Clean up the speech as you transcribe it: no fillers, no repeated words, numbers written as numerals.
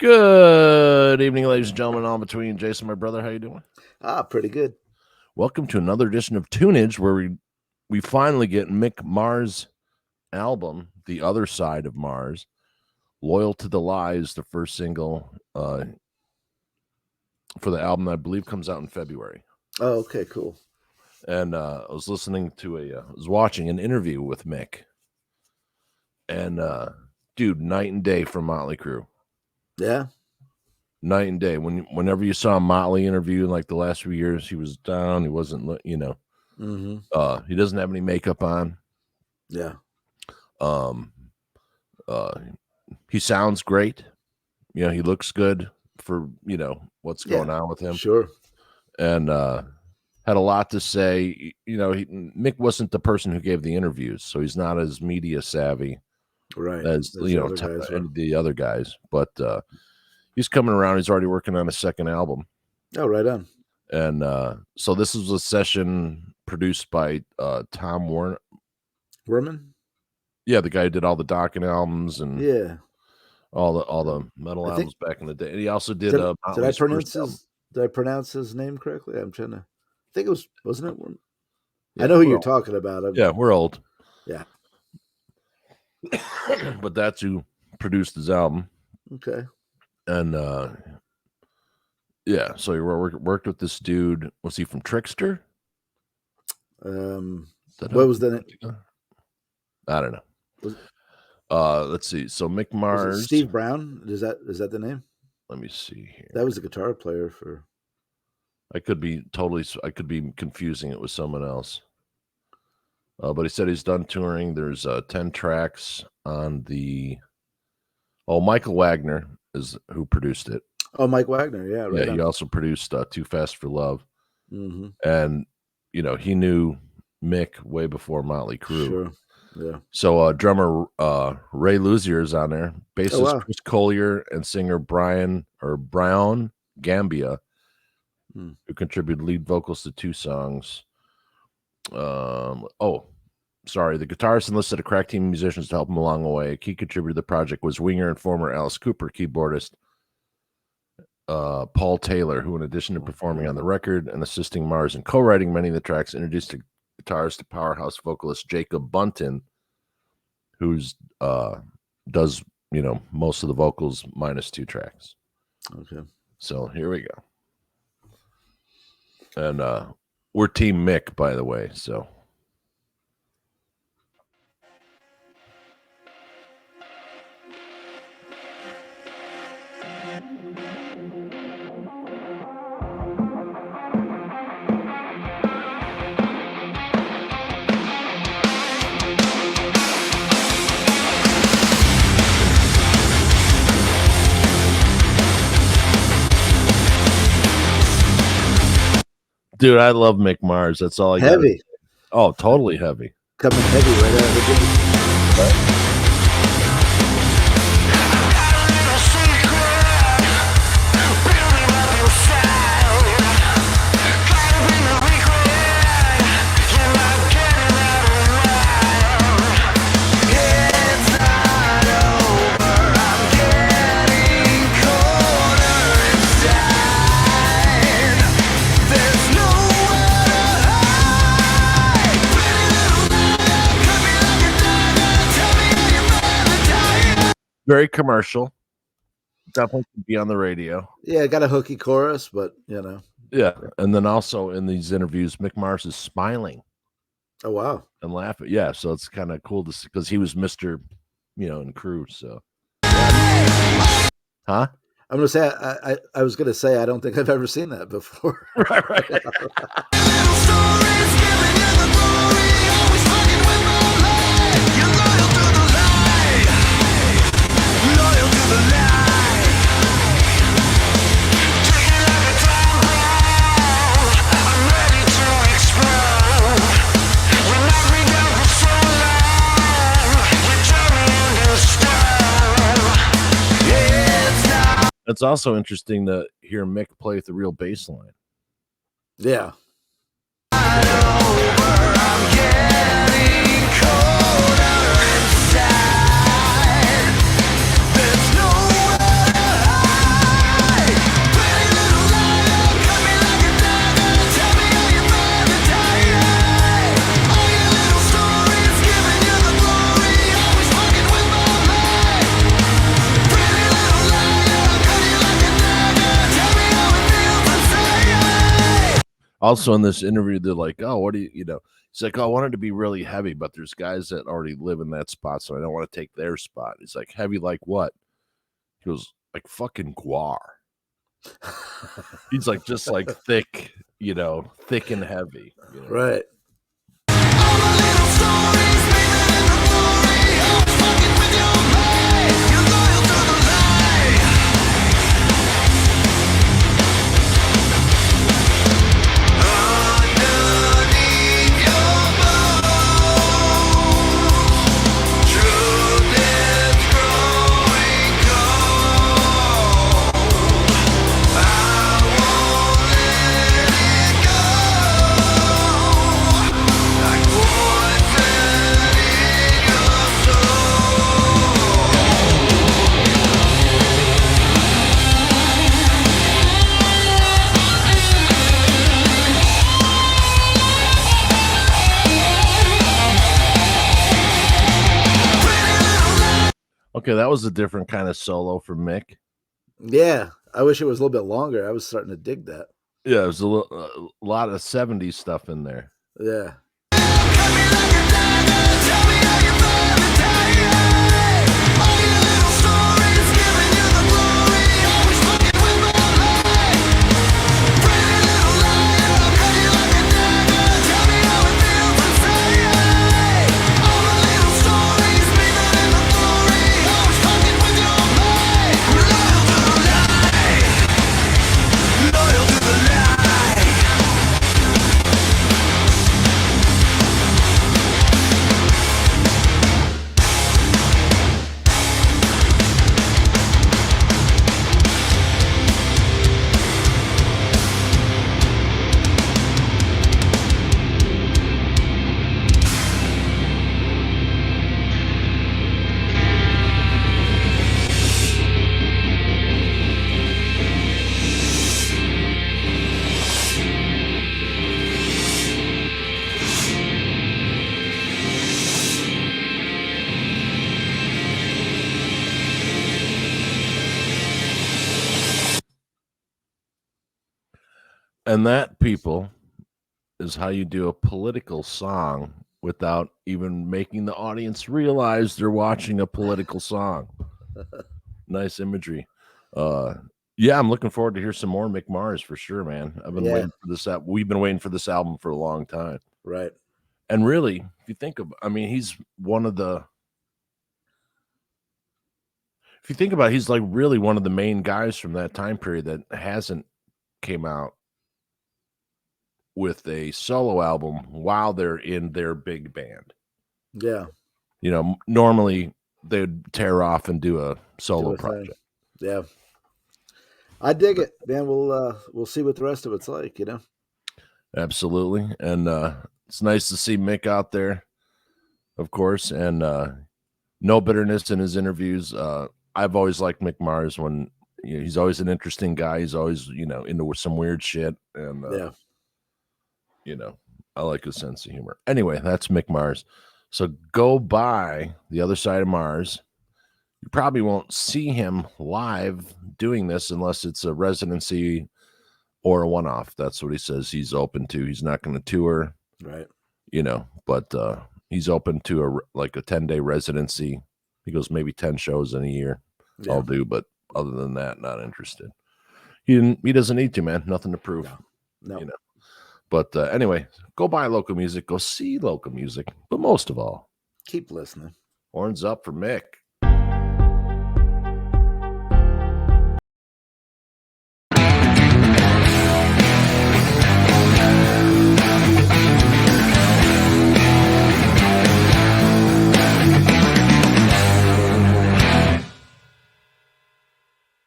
Good evening, ladies and gentlemen. On between Jason, my brother, how you doing? Pretty good. Welcome to another edition of TUneage, where we finally get Mick Mars' album, "The Other Side of Mars." "Loyal to the Lie" is the first single for the album. I believe comes out in February. Oh, okay, cool. And I was listening to I was watching an interview with Mick, and dude, night and day from Motley Crue. Yeah. Night and day. Whenever you saw a Motley interview in like the last few years, he was down. He wasn't, Mm-hmm. He doesn't have any makeup on. Yeah. He sounds great. He looks good for, what's going on with him. Sure. And had a lot to say. Mick wasn't the person who gave the interviews, so he's not as media savvy, right, as the other guys. But he's coming around. He's already working on a second album. Oh, right on. And so this is a session produced by Tom Werman? Yeah, the guy who did all the Dokken albums and all the metal albums back in the day. And he also did did I pronounce his name correctly? I'm trying to think wasn't it Werman? Yeah, I know who you're talking about. Yeah, we're old. Yeah. But that's who produced his album. Okay. And so he worked with this dude. Was he from Trickster? What was the name? I don't know. Let's see. So Mick Mars, Steve Brown. Is that the name? Let me see here. That was the guitar player for. I could be confusing it with someone else. But he said he's done touring. There's 10 tracks on the. Oh, Michael Wagner is who produced it. Oh, Mike Wagner, yeah, right. Yeah, he also produced "Too Fast for Love," and he knew Mick way before Motley Crue. Sure, yeah. So drummer Ray Luzier is on there, bassist Chris Collier, and singer Brian Gambia, who contributed lead vocals to 2 songs. The guitarist enlisted a crack team of musicians to help him along the way. A key contributor to the project was winger and former Alice Cooper keyboardist Paul Taylor, who, in addition to performing on the record and assisting Mars in co-writing many of the tracks, introduced the guitarist to powerhouse vocalist Jacob Bunton, who's does most of the vocals minus 2 tracks. Okay. So here we go. And we're Team Mick, by the way, so. Dude, I love Mick Mars. That's all I got. Heavy. Oh, totally heavy. Coming heavy right out of the gate. Right. Very commercial. Definitely could be on the radio. Yeah, got a hooky chorus, but Yeah, and then also in these interviews, Mick Mars is smiling. Oh wow! And laughing. Yeah, so it's kind of cool to see because he was Mr. In Crue. So, huh? I'm gonna say I was gonna say I don't think I've ever seen that before. Right. It's also interesting to hear Mick play with the real bass line. Yeah. Also in this interview, they're like, "Oh, what do you know?" He's like, "Oh, I wanted to be really heavy, but there's guys that already live in that spot, so I don't want to take their spot." He's like, "Heavy like what?" He goes, "Like fucking guar." He's like, just like thick, thick and heavy. Right. Okay, that was a different kind of solo for Mick. Yeah. I wish it was a little bit longer. I was starting to dig that. Yeah, there's a lot of 70s stuff in there. Yeah. And that, people, is how you do a political song without even making the audience realize they're watching a political song. Nice imagery. Yeah, I'm looking forward to hear some more Mick Mars for sure, man. I've been waiting for this album. We've been waiting for this album for a long time. Right. And really, if you think of, I mean, he's one of the, if you think about it, he's like really one of the main guys from that time period that hasn't came out with a solo album while they're in their big band. Yeah. Normally they'd tear off and do a solo project. Yeah. I dig it, man. We'll see what the rest of it's like, Absolutely. And it's nice to see Mick out there, of course, and no bitterness in his interviews. I've always liked Mick Mars when he's always an interesting guy. He's always, into some weird shit. And I like his sense of humor. Anyway, that's Mick Mars. So go by The Other Side of Mars. You probably won't see him live doing this unless it's a residency or a one-off. That's what he says he's open to. He's not going to tour, right? But he's open to a 10-day residency. He goes maybe 10 shows in a year. Yeah. I'll do, but other than that, not interested. He doesn't need to, man. Nothing to prove. No. But anyway, go buy local music. Go see local music. But most of all, keep listening. Horns up for Mick.